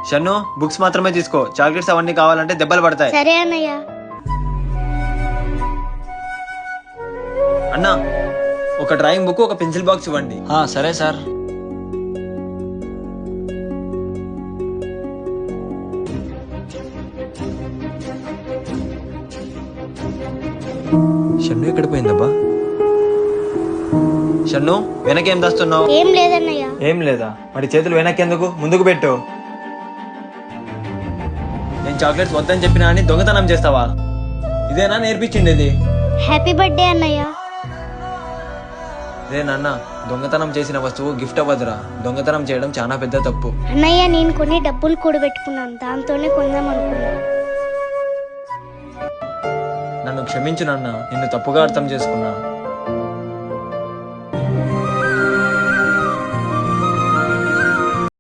Shannu books మాత్రమే తీసుకో, chocolates అవన్నీ కావాలంటే దెబ్బలు పడతాయి. సరే అన్నయ్య. అన్నా ఒక డ్రాయింగ్ బుక్ ఒక పెన్సిల్ బాక్స్ ఇవ్వండి. సరే సార్. షన్ను ఎక్కడ పోయిందబ్బా? షన్ను వెనకేం దాస్తున్నావు? ఏం లేదన్నయ్య. ఏం లేదా? మరి చేతులు వెనక్కి ముందుకు పెట్టు. నేను చాక్లెట్స్ వద్దని చెప్పినా అని దొంగతనం చేస్తావా? ఇదేనా నేర్పించింది? హ్యాపీ బర్త్డే అన్నయ్య. రే నాన్న, దొంగతనం చేసిన వస్తువు గిఫ్ట్ అవ్వదురా. దొంగతనం చేయడం చాలా పెద్ద తప్పు. అన్నయ్య నేను కొన్ని డబ్బులు కూడబెట్టుకున్నాను, దాంతోనే కొందాం అనుకున్నా. నన్ను క్షమించు నాన్న, నిన్ను తప్పుగా అర్థం చేసుకున్నా.